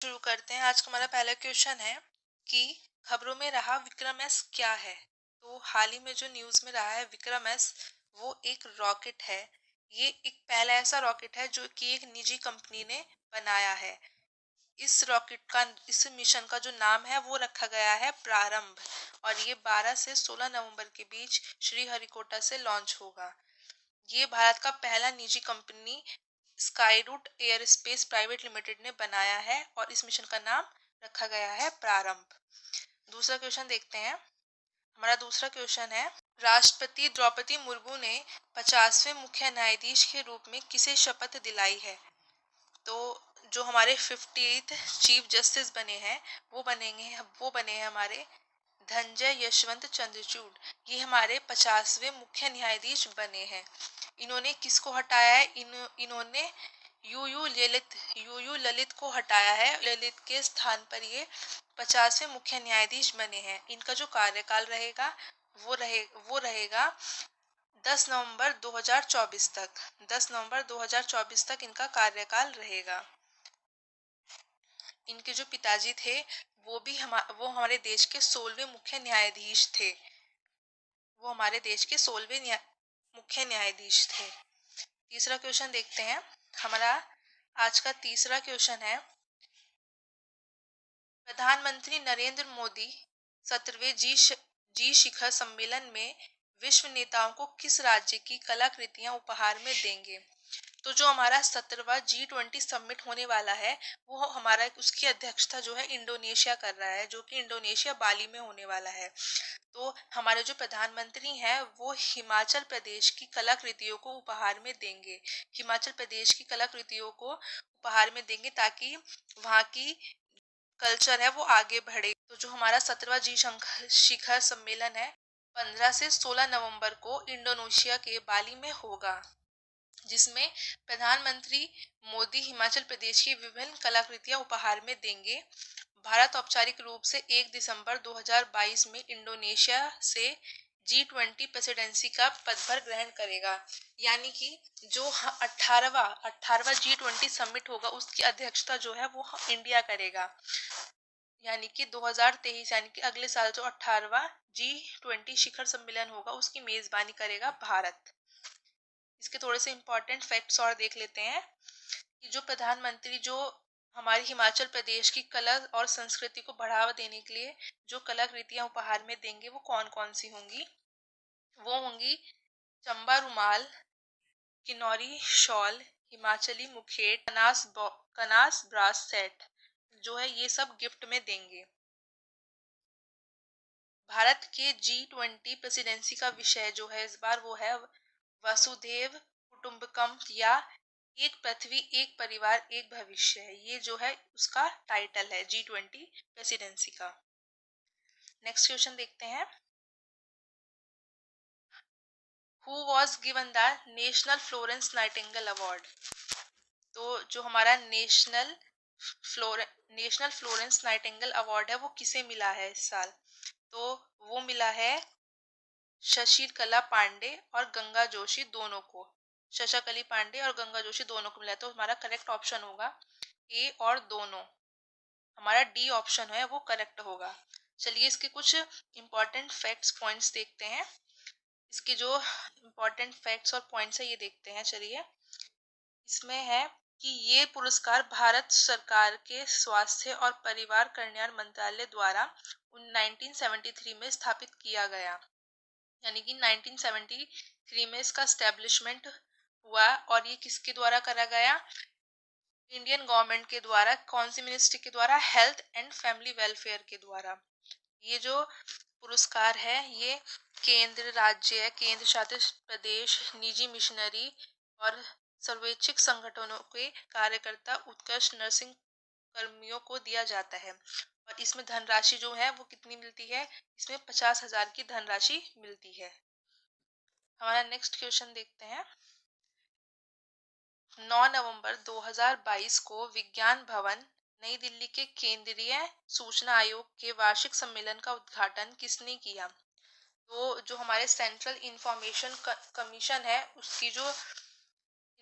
शुरू करते हैं। आज का हमारा पहला क्वेश्चन है कि खबरों में रहा विक्रम एस क्या है। तो हाल ही में जो न्यूज़ में रहा है विक्रम एस, वो एक रॉकेट है। ये एक पहला ऐसा रॉकेट है जो कि एक निजी कंपनी ने बनाया है। इस मिशन का जो नाम है वो रखा गया है प्रारंभ, और ये 12 से 16 नवंबर के बीच श्रीहरिकोटा से लॉन्च होगा। ये भारत का पहला निजी company Skyroot Aerospace Private Limited ने बनाया है और इस मिशन का नाम रखा गया है प्रारंभ। दूसरा क्वेश्चन देखते हैं। हमारा दूसरा क्वेश्चन है, राष्ट्रपति द्रौपदी मुर्मू ने 50वें मुख्य न्यायाधीश के रूप में किसे शपथ दिलाई है। तो जो हमारे 50th चीफ जस्टिस बने हैं वो बने हैं हमारे धनंजय यशवंत चंद्रचूड़। ये हमारे 50वें मुख्य न्यायाधीश बने हैं। इन्होंने किसको हटाया है, इन्होंने यूयू ललित को हटाया है। ललित के स्थान पर ये 50वें मुख्य न्यायाधीश बने हैं। इनका जो कार्यकाल रहेगा वो रहेगा 10 नवंबर 2024 तक। 10 नवंबर 2024 तक इनका कार्यकाल रहेगा। इनके जो पिताजी थे वो हमारे देश के 16वें मुख्य न्यायाधीश थे। वो हमारे देश के 16वें मुख्य न्यायाधीश थे। तीसरा क्वेश्चन देखते हैं। हमारा आज का तीसरा क्वेश्चन है, प्रधानमंत्री नरेंद्र मोदी 17वें जी शिखर सम्मेलन में विश्व नेताओं को किस राज्य की कलाकृतियां उपहार में देंगे। तो जो हमारा 17वां G20 समिट होने वाला है वो हमारा उसकी अध्यक्षता जो है इंडोनेशिया कर रहा है, जो कि इंडोनेशिया बाली में होने वाला है। तो हमारे जो प्रधानमंत्री हैं वो हिमाचल प्रदेश की कलाकृतियों को उपहार में देंगे। हिमाचल प्रदेश की कलाकृतियों को उपहार में देंगे ताकि वहाँ की कल्चर है वो आगे बढ़े। तो जो हमारा 17वां शिखर सम्मेलन है 15 से 16 नवंबर को इंडोनेशिया के बाली में होगा, जिसमें प्रधानमंत्री मोदी हिमाचल प्रदेश की विभिन्न कलाकृतियां उपहार में देंगे। भारत औपचारिक रूप से 1 दिसंबर 2022 में इंडोनेशिया से G20 प्रेसिडेंसी का पदभार ग्रहण करेगा। यानी कि जो 18वां G20 समिट होगा उसकी अध्यक्षता जो है वो इंडिया करेगा। यानी कि 2023 यानी कि अगले साल जो 18वां G20 शिखर सम्मेलन होगा उसकी मेजबानी करेगा भारत। इसके थोड़े से इंपॉर्टेंट फैक्ट्स और देख लेते हैं कि जो प्रधानमंत्री जो हमारे हिमाचल प्रदेश की कला और संस्कृति को बढ़ावा देने के लिए जो कलाकृतियां उपहार में देंगे वो कौन कौन सी होंगी। वो होंगी चंबा रुमाल, किन्नौरी शॉल, हिमाचली मुखेट, कनास ब्रास सेट जो है ये सब गिफ्ट में देंगे। भारत के G20 प्रेसिडेंसी का विषय जो है इस बार वो है वसुधैव कुटुंबकम, या एक पृथ्वी एक परिवार एक भविष्य है। ये जो है उसका टाइटल है G20 प्रेसिडेंसी का। नेक्स्ट क्वेश्चन देखते हैं। Who was given the national Florence Nightingale award. तो जो हमारा नेशनल फ्लोरेंस नाइटिंगेल अवार्ड है वो किसे मिला है इस साल। तो वो मिला है शशिकला पांडे और गंगा जोशी दोनों को। शशिकला पांडे और गंगा जोशी दोनों को मिला। तो हमारा करेक्ट ऑप्शन होगा ए और दोनों। हमारा डी ऑप्शन है वो करेक्ट होगा। चलिए इसके कुछ इंपॉर्टेंट फैक्ट्स पॉइंट्स देखते हैं। इसके जो इंपॉर्टेंट फैक्ट्स और पॉइंट्स है ये देखते हैं। चलिए इसमें है कि ये पुरस्कार भारत सरकार के स्वास्थ्य और परिवार कल्याण मंत्रालय द्वारा 1973 में स्थापित किया गया। यानी कि 1973 में इसका स्टैब्लिशमेंट हुआ। और ये किसके द्वारा करा गया, इंडियन गवर्नमेंट के द्वारा। कौन सी मिनिस्ट्री के द्वारा, हेल्थ एंड फैमिली वेलफेयर के द्वारा। ये जो पुरस्कार है ये केंद्र राज्य केंद्र शासित प्रदेश निजी मिशनरी और सर्वैच्छिक संगठनों के कार्यकर्ता उत्कृष्ट नर्सिंग कर्मियों को दिया जाता है। और इसमें धनराशि जो है वो कितनी मिलती है, इसमें 50,000 की धनराशि मिलती है। हमारा नेक्स्ट क्वेश्चन देखते हैं। 9 नवंबर 2022 को विज्ञान भवन नई दिल्ली के केंद्रीय सूचना आयोग के वार्षिक सम्मेलन का उद्घाटन किसने किया। तो जो हमारे सेंट्रल इंफॉर्मेशन कमीशन है उसकी जो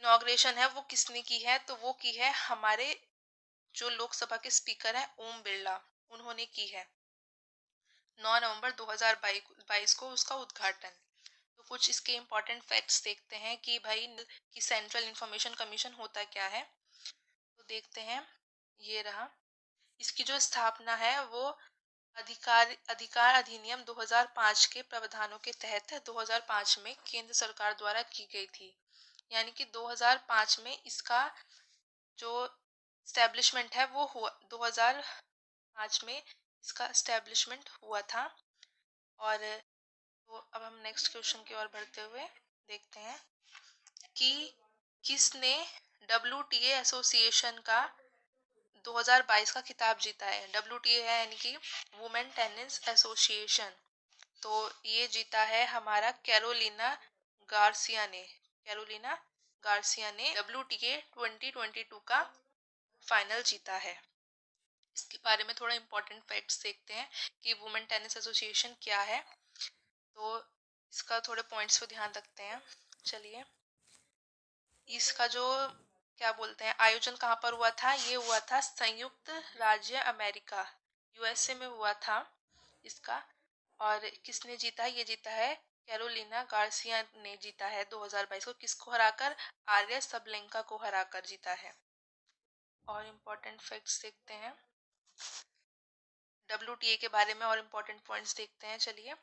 इनॉग्रेशन है वो किसने की है। तो वो की है हमारे जो लोकसभा के स्पीकर हैं ओम बिरला, उन्होंने की है 9 नवंबर 2022 को उसका उद्घाटन। तो कुछ इसके इम्पोर्टेंट फैक्ट्स देखते हैं कि भाई कि सेंट्रल इंफॉर्मेशन कमीशन होता क्या है। तो देखते हैं, ये रहा। इसकी जो स्थापना है वो अधिकार अधिनियम 2005 के प्रावधानों के तहत 2005 में केंद्र सरकार द्वारा की गई थी। यानी कि 2005 में इसका जो स्टैब्लिशमेंट है वो हुआ, 2005 में इसका स्टैब्लिशमेंट हुआ था। और तो अब हम नेक्स्ट क्वेश्चन की ओर बढ़ते हुए देखते हैं कि किसने WTA एसोसिएशन का 2022 का खिताब जीता है। WTA है यानी कि वुमेन टेनिस एसोसिएशन। तो ये जीता है हमारा कैरोलिना गार्सिया ने WTA 2022 का फाइनल जीता है। इसके बारे में थोड़ा इम्पोर्टेंट फैक्ट्स देखते हैं कि वुमेन टेनिस एसोसिएशन क्या है। तो इसका थोड़े पॉइंट्स पे ध्यान रखते हैं। चलिए, इसका जो क्या बोलते हैं आयोजन कहाँ पर हुआ था, ये हुआ था संयुक्त राज्य अमेरिका, USA में हुआ था इसका। और किसने जीता है, ये जीता है कैरोलिना गार्सिया ने जीता है 2022 को। किसको हराकर, आर्या सबलेंका को हराकर जीता है। और इम्पोर्टेंट फैक्ट्स देखते हैं WTA के बारे में, और इम्पोर्टेंट पॉइंट्स देखते हैं। चलिए,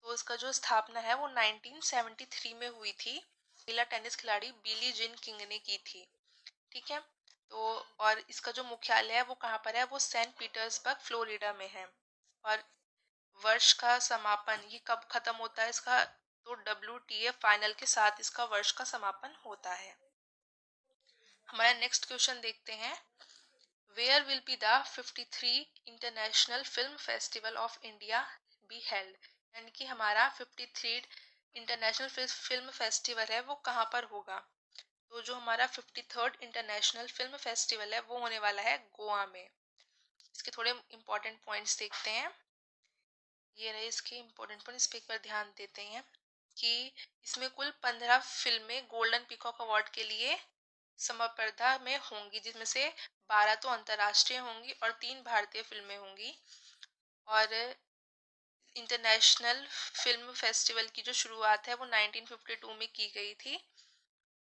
तो इसका जो स्थापना है वो 1973 में हुई थी। महिला टेनिस खिलाड़ी बिली जिन किंग ने की थी। ठीक है। तो और इसका जो मुख्यालय है वो कहाँ पर है, वो सेंट पीटर्सबर्ग फ्लोरिडा में है। और वर्ष का समापन ये कब खत्म होता है इसका, तो WTA फाइनल के साथ इसका वर्ष का समापन होता है। हमारा नेक्स्ट क्वेश्चन देखते हैं, where will be the 53 international film festival of India be held. यानी कि हमारा 53 इंटरनेशनल फिल्म फेस्टिवल है वो कहाँ पर होगा। तो जो हमारा 53rd इंटरनेशनल फिल्म फेस्टिवल है वो होने वाला है गोवा में। इसके थोड़े इंपॉर्टेंट पॉइंट्स देखते हैं। ये रहे इसके इम्पोर्टेंट पॉइंट, इस पे एक बार ध्यान देते हैं कि इसमें कुल 15 फिल्में गोल्डन पीकॉक अवार्ड के लिए समस्पर्धा में होंगी, जिसमें से 12 तो अंतर्राष्ट्रीय होंगी और 3 भारतीय फिल्में होंगी। और इंटरनेशनल फिल्म फेस्टिवल की जो शुरुआत है वो 1952 में की गई थी।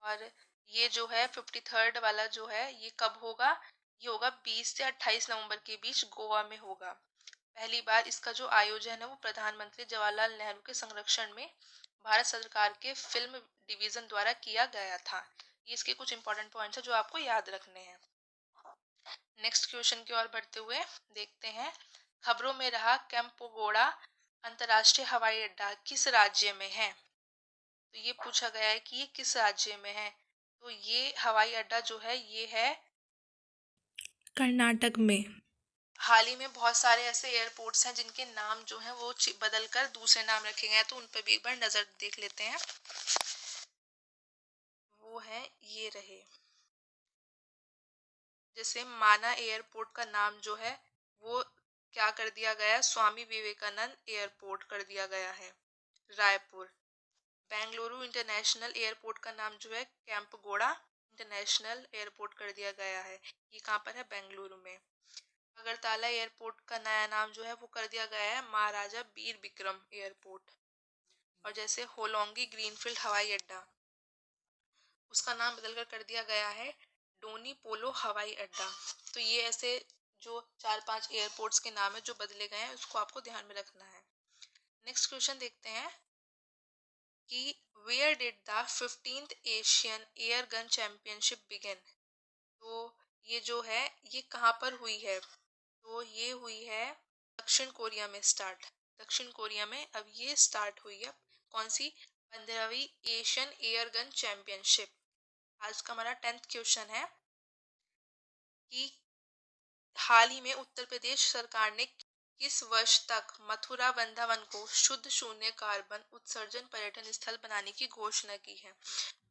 और ये जो है 53rd वाला जो है ये कब होगा, ये होगा 20 से 28 नवंबर के बीच गोवा में होगा। पहली बार इसका जो आयोजन है वो प्रधानमंत्री जवाहरलाल नेहरू के संरक्षण में भारत सरकार के फिल्म डिवीजन द्वारा किया गया था। ये इसके कुछ इंपॉर्टेंट पॉइंट्स हैं जो आपको याद रखने हैं। नेक्स्ट क्वेश्चन की ओर बढ़ते हुए देखते हैं, खबरों में रहा कैंपगोड़ा अंतर्राष्ट्रीय हवाई अड्डा किस राज्य में है। तो ये पूछा गया है कि ये किस राज्य में है। तो ये हवाई अड्डा जो है ये है कर्नाटक में। हाल ही में बहुत सारे ऐसे एयरपोर्ट्स हैं जिनके नाम जो हैं वो बदलकर दूसरे नाम रखे गए हैं, तो उन पर भी एक बार नजर देख लेते हैं। वो है ये रहे, जैसे माना एयरपोर्ट का नाम जो है वो क्या कर दिया गया है, स्वामी विवेकानंद एयरपोर्ट कर दिया गया है रायपुर। बेंगलुरु इंटरनेशनल एयरपोर्ट का नाम जो है कैंपगोड़ा इंटरनेशनल एयरपोर्ट कर दिया गया है। ये कहाँ पर है, बेंगलुरु में। अगरतला एयरपोर्ट का नया नाम जो है वो कर दिया गया है महाराजा बीर बिक्रम एयरपोर्ट। और जैसे होलोंगी ग्रीनफील्ड हवाई अड्डा, उसका नाम बदलकर कर दिया गया है डोनी पोलो हवाई अड्डा। तो ये ऐसे जो 4-5 एयरपोर्ट्स के नाम है जो बदले गए हैं, उसको आपको ध्यान में रखना है। नेक्स्ट क्वेश्चन देखते हैं कि where did the 15th Asian air gun championship begin. तो ये जो है ये कहाँ पर हुई है, तो ये हुई है दक्षिण कोरिया में स्टार्ट। दक्षिण कोरिया में अब ये स्टार्ट हुई है। कौन सी, 15वीं एशियन एयर गन चैंपियनशिप। आज का हमारा 10th क्वेश्चन है कि हाल ही में उत्तर प्रदेश सरकार ने किस वर्ष तक मथुरा वृंदावन को शुद्ध शून्य कार्बन उत्सर्जन पर्यटन स्थल बनाने की घोषणा की है।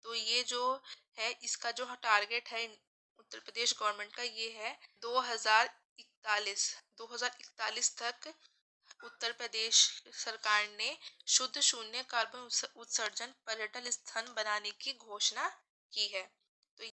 तो ये जो है इसका जो टारगेट है उत्तर प्रदेश गवर्नमेंट का ये है 2041 तक उत्तर प्रदेश सरकार ने शुद्ध शून्य कार्बन उत्सर्जन पर्यटन स्थल बनाने की घोषणा की है।